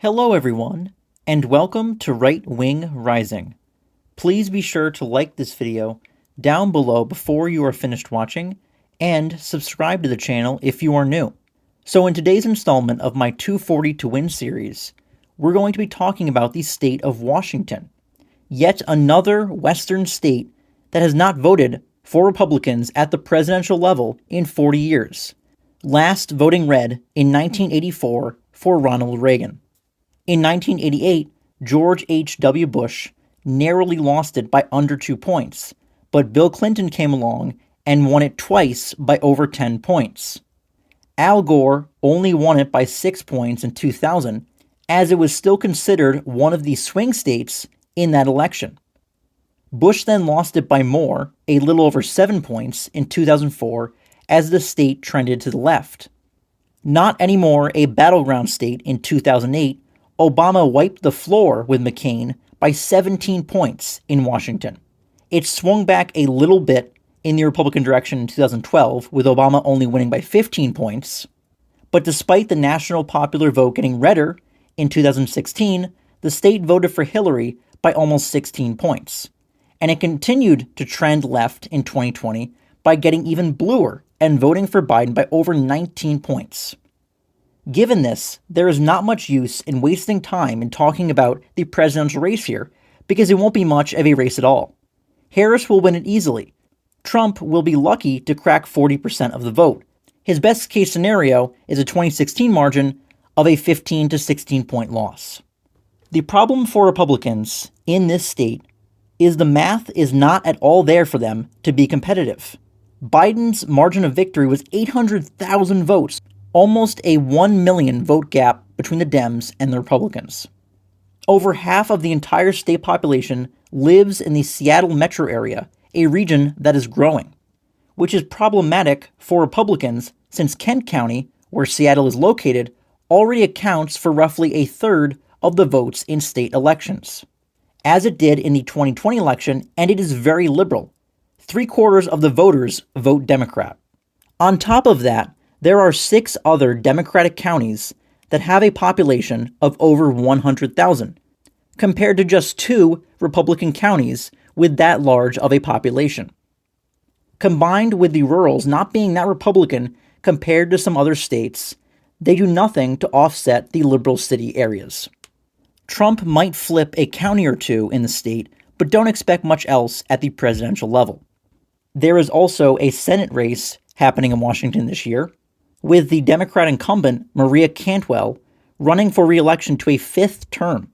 Hello everyone, and welcome to Right Wing Rising. Please be sure to like this video down below before you are finished watching, and subscribe to the channel if you are new. So in today's installment of my 240ToWin series, we're going to be talking about the state of Washington, yet another Western state that has not voted for Republicans at the presidential level in 40 years, last voting red in 1984 for Ronald Reagan. In 1988, George H.W. Bush narrowly lost it by under 2 points, but Bill Clinton came along and won it twice by over 10 points. Al Gore only won it by 6 points in 2000, as it was still considered one of the swing states in that election. Bush then lost it by more, a little over 7 points, in 2004, as the state trended to the left. Not anymore a battleground state in 2008, Obama wiped the floor with McCain by 17 points in Washington. It swung back a little bit in the Republican direction in 2012, with Obama only winning by 15 points. But despite the national popular vote getting redder in 2016, the state voted for Hillary by almost 16 points. And it continued to trend left in 2020 by getting even bluer and voting for Biden by over 19 points. Given this, there is not much use in wasting time in talking about the presidential race here, because it won't be much of a race at all. Harris will win it easily. Trump will be lucky to crack 40% of the vote. His best case scenario is a 2016 margin of a 15 to 16 point loss. The problem for Republicans in this state is the math is not at all there for them to be competitive. Biden's margin of victory was 800,000 votes, almost a 1 million vote gap between the Dems and the Republicans. Over half of the entire state population lives in the Seattle metro area, a region that is growing, which is problematic for Republicans since Kent County, where Seattle is located, already accounts for roughly a third of the votes in state elections, as it did in the 2020 election, and it is very liberal. 3/4 of the voters vote Democrat. On top of that, there are 6 other Democratic counties that have a population of over 100,000, compared to just 2 Republican counties with that large of a population. Combined with the rurals not being that Republican compared to some other states, they do nothing to offset the liberal city areas. Trump might flip a county or 2 in the state, but don't expect much else at the presidential level. There is also a Senate race happening in Washington this year, with the Democrat incumbent Maria Cantwell running for re-election to a 5th term.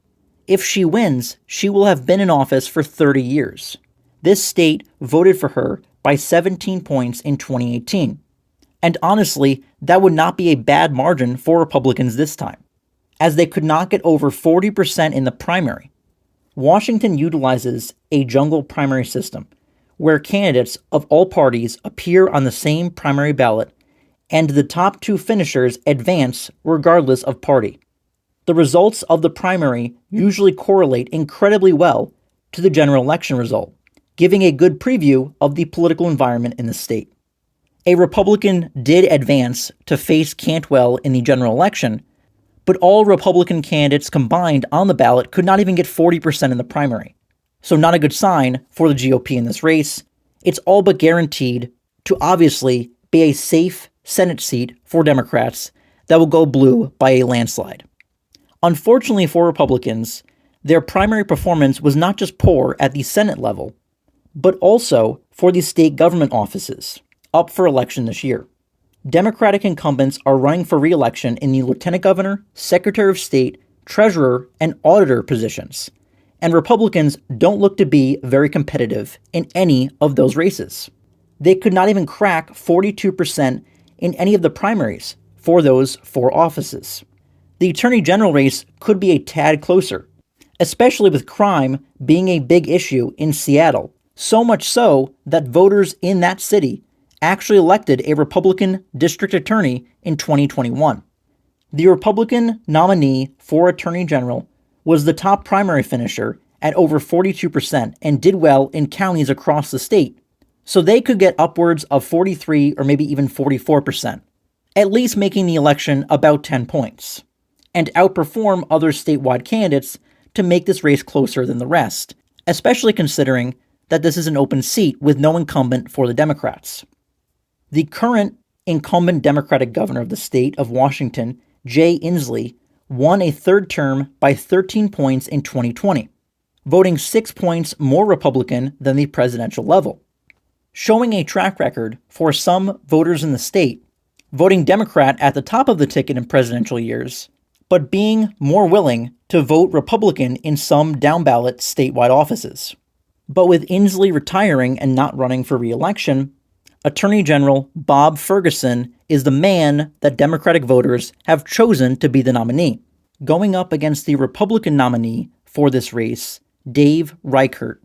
If she wins, she will have been in office for 30 years. This state voted for her by 17 points in 2018. And honestly, that would not be a bad margin for Republicans this time, as they could not get over 40% in the primary. Washington utilizes a jungle primary system, where candidates of all parties appear on the same primary ballot, and the top 2 finishers advance regardless of party. The results of the primary usually correlate incredibly well to the general election result, giving a good preview of the political environment in the state. A Republican did advance to face Cantwell in the general election, but all Republican candidates combined on the ballot could not even get 40% in the primary. So not a good sign for the GOP in this race. It's all but guaranteed to obviously be a safe Senate seat for Democrats that will go blue by a landslide. Unfortunately for Republicans, their primary performance was not just poor at the Senate level, but also for the state government offices up for election this year. Democratic incumbents are running for re-election in the Lieutenant Governor, Secretary of State, Treasurer, and Auditor positions, and Republicans don't look to be very competitive in any of those races. They could not even crack 42% in any of the primaries for those 4 offices. The Attorney General race could be a tad closer, especially with crime being a big issue in Seattle, so much so that voters in that city actually elected a Republican district attorney in 2021. The Republican nominee for Attorney General was the top primary finisher at over 42% and did well in counties across the state, so they could get upwards of 43 or maybe even 44%, at least making the election about 10 points. and outperform other statewide candidates to make this race closer than the rest, especially considering that this is an open seat with no incumbent for the Democrats. The current incumbent Democratic governor of the state of Washington, Jay Inslee, won a third term by 13 points in 2020, voting 6 points more Republican than the presidential level, showing a track record for some voters in the state voting Democrat at the top of the ticket in presidential years, but being more willing to vote Republican in some down-ballot statewide offices. But with Inslee retiring and not running for re-election, Attorney General Bob Ferguson is the man that Democratic voters have chosen to be the nominee, going up against the Republican nominee for this race, Dave Reichert,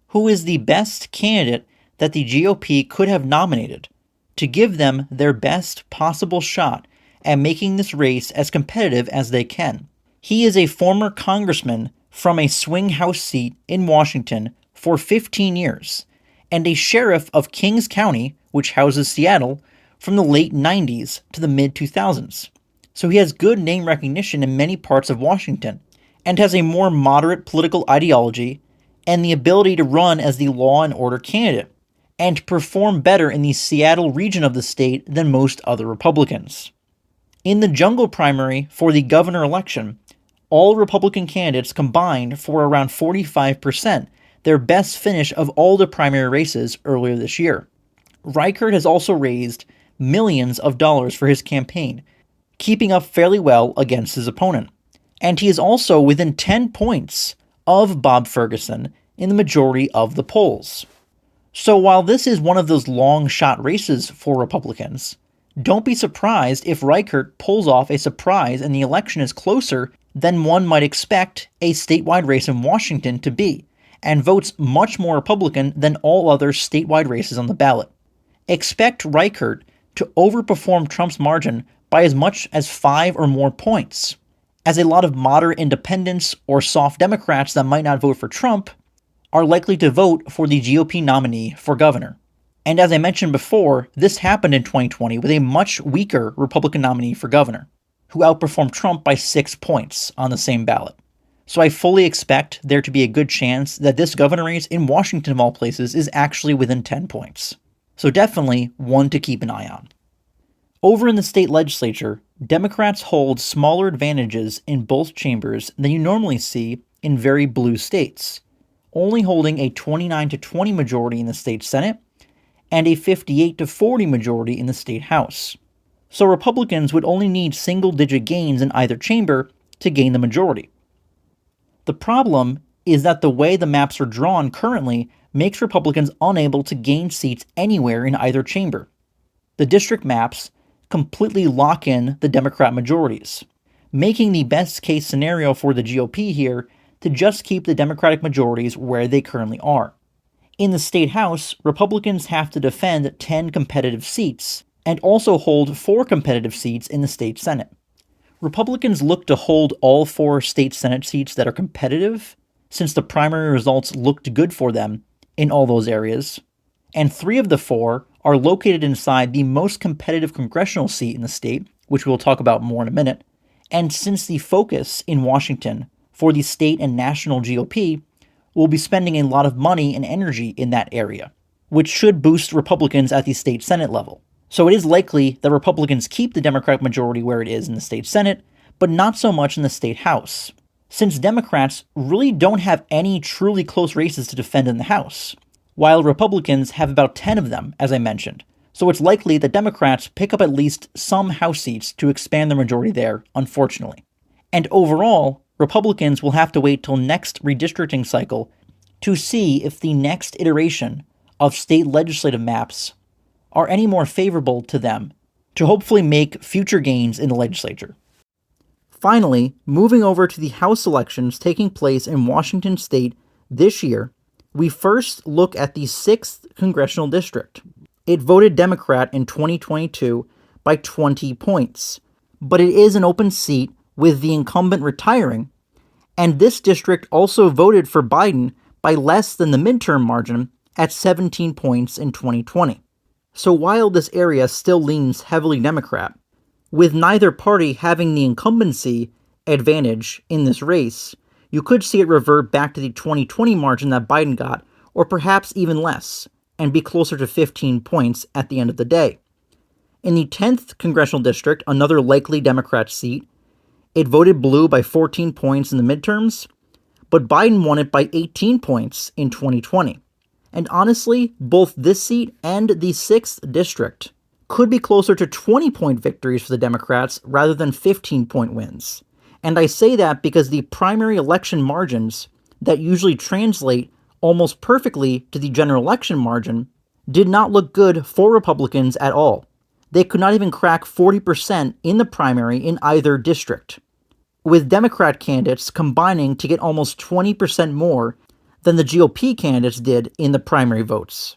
who is the best candidate that the GOP could have nominated to give them their best possible shot at making this race as competitive as they can. He is a former congressman from a swing House seat in Washington for 15 years, and a sheriff of Kings County, which houses Seattle, from the late 90s to the mid-2000s. So he has good name recognition in many parts of Washington, and has a more moderate political ideology and the ability to run as the law and order candidate, and perform better in the Seattle region of the state than most other Republicans. In the jungle primary for the governor election, all Republican candidates combined for around 45%, their best finish of all the primary races earlier this year. Reichert has also raised millions of dollars for his campaign, keeping up fairly well against his opponent. And he is also within 10 points of Bob Ferguson in the majority of the polls. So while this is one of those long shot races for Republicans, don't be surprised if Reichert pulls off a surprise and the election is closer than one might expect a statewide race in Washington to be, and votes much more Republican than all other statewide races on the ballot. Expect Reichert to overperform Trump's margin by as much as 5 or more points, as a lot of moderate independents or soft Democrats that might not vote for Trump are likely to vote for the GOP nominee for governor. And as I mentioned before, this happened in 2020 with a much weaker Republican nominee for governor, who outperformed Trump by 6 points on the same ballot. So I fully expect there to be a good chance that this governor race in Washington of all places is actually within 10 points. So definitely one to keep an eye on. Over in the state legislature, Democrats hold smaller advantages in both chambers than you normally see in very blue states, only holding a 29-20 majority in the state Senate and a 58-40 majority in the state House. So Republicans would only need single-digit gains in either chamber to gain the majority. The problem is that the way the maps are drawn currently makes Republicans unable to gain seats anywhere in either chamber. The district maps completely lock in the Democrat majorities, making the best-case scenario for the GOP here to just keep the Democratic majorities where they currently are. In the state House, Republicans have to defend 10 competitive seats and also hold 4 competitive seats in the state Senate. Republicans look to hold all 4 state Senate seats that are competitive, since the primary results looked good for them in all those areas, and 3 of the 4 are located inside the most competitive congressional seat in the state, which we'll talk about more in a minute, and since the focus in Washington for the state and national GOP will be spending a lot of money and energy in that area, which should boost Republicans at the state Senate level. So it is likely that Republicans keep the Democratic majority where it is in the state Senate, but not so much in the state House, since Democrats really don't have any truly close races to defend in the House, while Republicans have about 10 of them, as I mentioned. So it's likely that Democrats pick up at least some House seats to expand their majority there, unfortunately. And overall, Republicans will have to wait till next redistricting cycle to see if the next iteration of state legislative maps are any more favorable to them to hopefully make future gains in the legislature. Finally, moving over to the House elections taking place in Washington state this year, we first look at the 6th congressional district. It voted Democrat in 2022 by 20 points, but it is an open seat with the incumbent retiring, and this district also voted for Biden by less than the midterm margin at 17 points in 2020. So while this area still leans heavily Democrat, with neither party having the incumbency advantage in this race, you could see it revert back to the 2020 margin that Biden got, or perhaps even less, and be closer to 15 points at the end of the day. In the 10th congressional district, another likely Democrat seat, it voted blue by 14 points in the midterms, but Biden won it by 18 points in 2020. And honestly, both this seat and the 6th district could be closer to 20-point victories for the Democrats rather than 15-point wins. And I say that because the primary election margins that usually translate almost perfectly to the general election margin did not look good for Republicans at all. They could not even crack 40% in the primary in either district, with Democrat candidates combining to get almost 20% more than the GOP candidates did in the primary votes.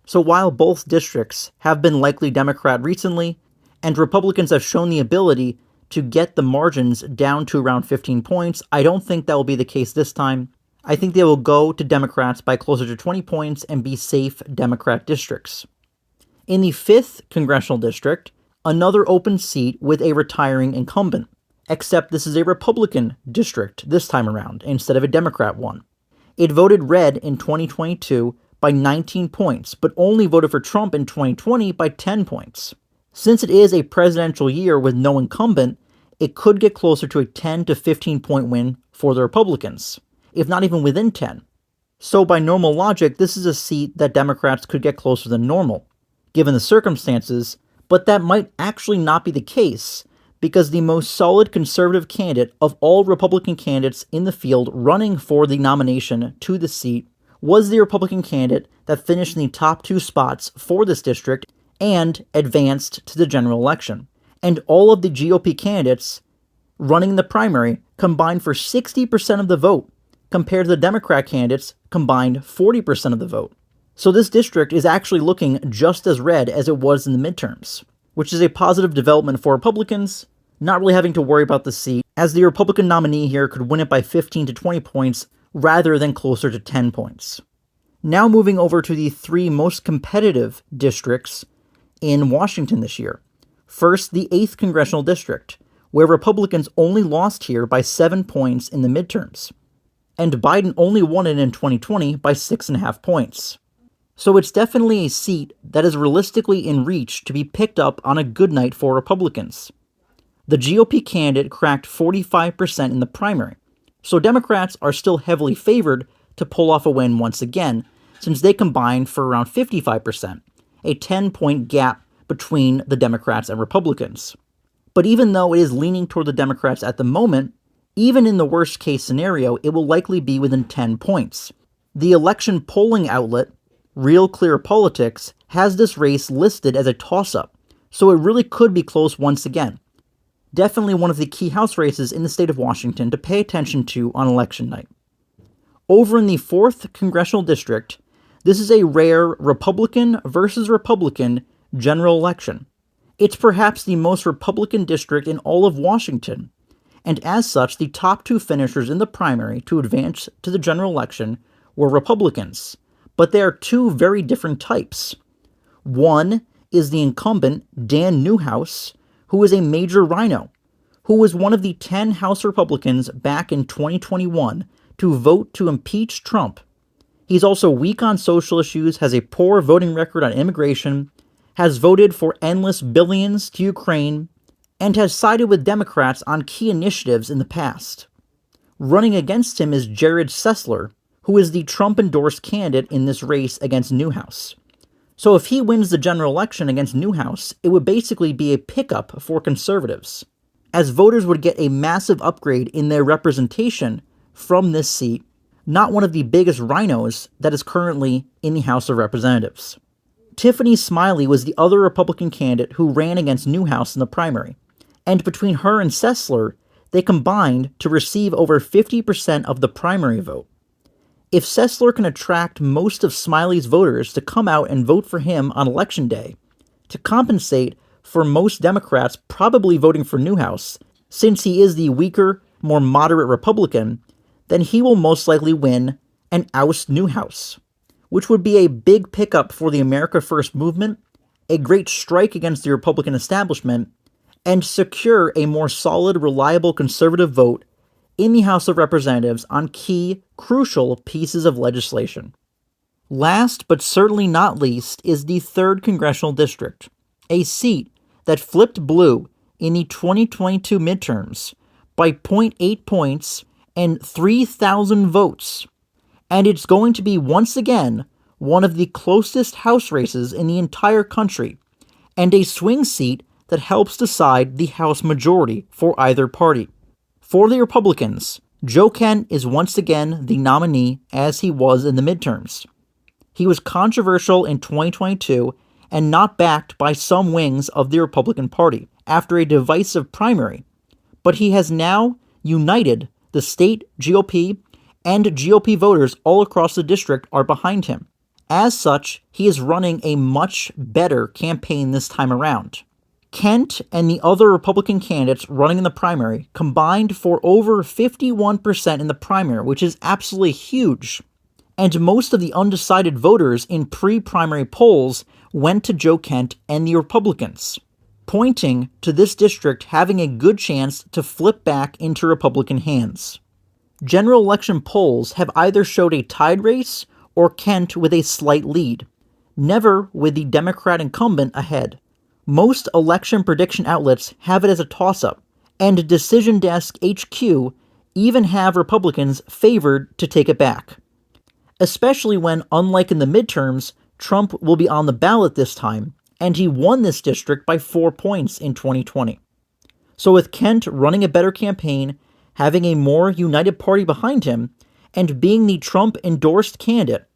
So while both districts have been likely Democrat recently, and Republicans have shown the ability to get the margins down to around 15 points, I don't think that will be the case this time. I think they will go to Democrats by closer to 20 points and be safe Democrat districts. In the 5th congressional district, another open seat with a retiring incumbent, except this is a Republican district this time around instead of a Democrat one. It voted red in 2022 by 19 points, but only voted for Trump in 2020 by 10 points. Since it is a presidential year with no incumbent, it could get closer to a 10 to 15 point win for the Republicans, if not even within 10. So by normal logic, this is a seat that Democrats could get closer than normal, given the circumstances, but that might actually not be the case, because the most solid conservative candidate of all Republican candidates in the field running for the nomination to the seat was the Republican candidate that finished in the top 2 spots for this district and advanced to the general election. And all of the GOP candidates running in the primary combined for 60% of the vote, compared to the Democrat candidates combined 40% of the vote. So this district is actually looking just as red as it was in the midterms, which is a positive development for Republicans, not really having to worry about the seat, as the Republican nominee here could win it by 15 to 20 points rather than closer to 10 points. Now moving over to the 3 most competitive districts in Washington this year. First, the 8th congressional district, where Republicans only lost here by 7 points in the midterms, and Biden only won it in 2020 by 6.5 points. So it's definitely a seat that is realistically in reach to be picked up on a good night for Republicans. The GOP candidate cracked 45% in the primary, so Democrats are still heavily favored to pull off a win once again, since they combined for around 55%, a 10-point gap between the Democrats and Republicans. But even though it is leaning toward the Democrats at the moment, even in the worst case scenario, it will likely be within 10 points. The election polling outlet Real Clear Politics has this race listed as a toss-up, so it really could be close once again. Definitely one of the key House races in the state of Washington to pay attention to on election night. Over in the 4th congressional district, this is a rare Republican versus Republican general election. It's perhaps the most Republican district in all of Washington, and as such, the top 2 finishers in the primary to advance to the general election were Republicans. But they are 2 very different types. One is the incumbent, Dan Newhouse, who is a major rhino, who was one of the 10 House Republicans back in 2021 to vote to impeach Trump. He's also weak on social issues, has a poor voting record on immigration, has voted for endless billions to Ukraine, and has sided with Democrats on key initiatives in the past. Running against him is Jared Sessler, who is the Trump-endorsed candidate in this race against Newhouse. So if he wins the general election against Newhouse, it would basically be a pickup for conservatives, as voters would get a massive upgrade in their representation from this seat, not one of the biggest rhinos that is currently in the House of Representatives. Tiffany Smiley was the other Republican candidate who ran against Newhouse in the primary, and between her and Sessler, they combined to receive over 50% of the primary vote. If Sessler can attract most of Smiley's voters to come out and vote for him on Election Day, to compensate for most Democrats probably voting for Newhouse, since he is the weaker, more moderate Republican, then he will most likely win and oust Newhouse, which would be a big pickup for the America First movement, a great strike against the Republican establishment, and secure a more solid, reliable conservative vote in the House of Representatives on key, crucial pieces of legislation. Last but certainly not least is the 3rd Congressional District, a seat that flipped blue in the 2022 midterms by 0.8 points and 3,000 votes, and it's going to be once again one of the closest House races in the entire country, and a swing seat that helps decide the House majority for either party. For the Republicans, Joe Kent is once again the nominee as he was in the midterms. He was controversial in 2022 and not backed by some wings of the Republican Party after a divisive primary, but he has now united the state GOP, and GOP voters all across the district are behind him. As such, he is running a much better campaign this time around. Kent and the other Republican candidates running in the primary combined for over 51% in the primary, which is absolutely huge. And most of the undecided voters in pre-primary polls went to Joe Kent and the Republicans, pointing to this district having a good chance to flip back into Republican hands. General election polls have either showed a tied race or Kent with a slight lead, never with the Democrat incumbent ahead. Most election prediction outlets have it as a toss-up, and Decision Desk HQ even have Republicans favored to take it back. Especially when, unlike in the midterms, Trump will be on the ballot this time, and he won this district by 4 points in 2020. So with Kent running a better campaign, having a more united party behind him, and being the Trump-endorsed candidate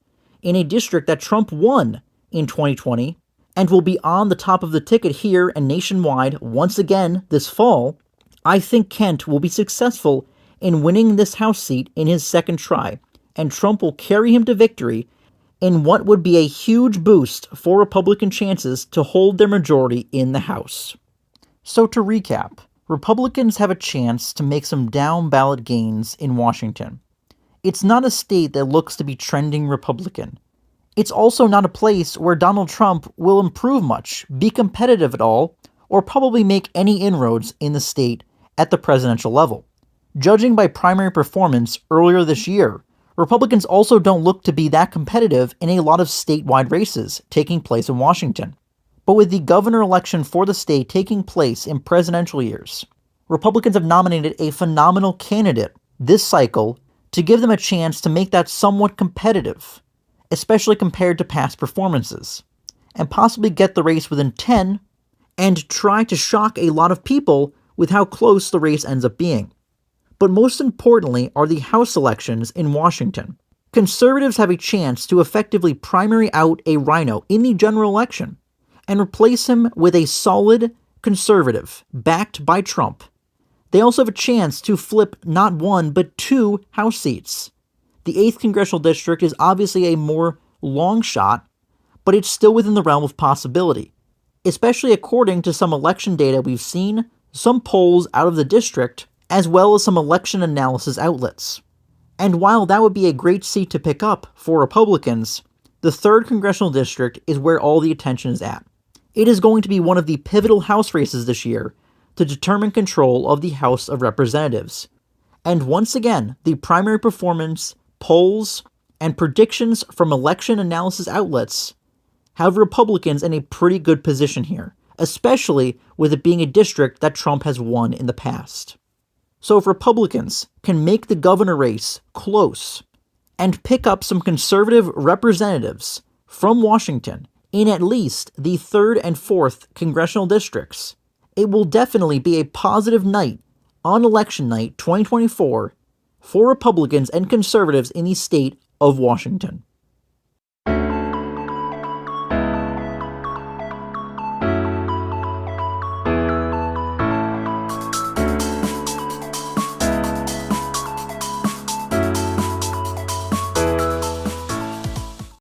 in a district that Trump won in 2020, and will be on the top of the ticket here and nationwide once again this fall, I think Kent will be successful in winning this House seat in his second try, and Trump will carry him to victory in what would be a huge boost for Republican chances to hold their majority in the House. So to recap, Republicans have a chance to make some down-ballot gains in Washington. It's not a state that looks to be trending Republican. It's also not a place where Donald Trump will improve much, be competitive at all, or probably make any inroads in the state at the presidential level. Judging by primary performance earlier this year, Republicans also don't look to be that competitive in a lot of statewide races taking place in Washington. But with the governor election for the state taking place in presidential years, Republicans have nominated a phenomenal candidate this cycle to give them a chance to make that somewhat competitive, especially compared to past performances, and possibly get the race within 10 and try to shock a lot of people with how close the race ends up being. But most importantly are the House elections in Washington. Conservatives have a chance to effectively primary out a rhino in the general election and replace him with a solid conservative backed by Trump. They also have a chance to flip not one but 2 House seats. The 8th Congressional District is obviously a more long shot, but it's still within the realm of possibility, especially according to some election data we've seen, some polls out of the district, as well as some election analysis outlets. And while that would be a great seat to pick up for Republicans, the 3rd Congressional District is where all the attention is at. It is going to be one of the pivotal House races this year to determine control of the House of Representatives. And once again, the primary performance, polls, and predictions from election analysis outlets have Republicans in a pretty good position here, especially with it being a district that Trump has won in the past. So if Republicans can make the governor race close and pick up some conservative representatives from Washington in at least the 3rd and 4th congressional districts, it will definitely be a positive night on election night 2024 for Republicans and conservatives in the state of Washington.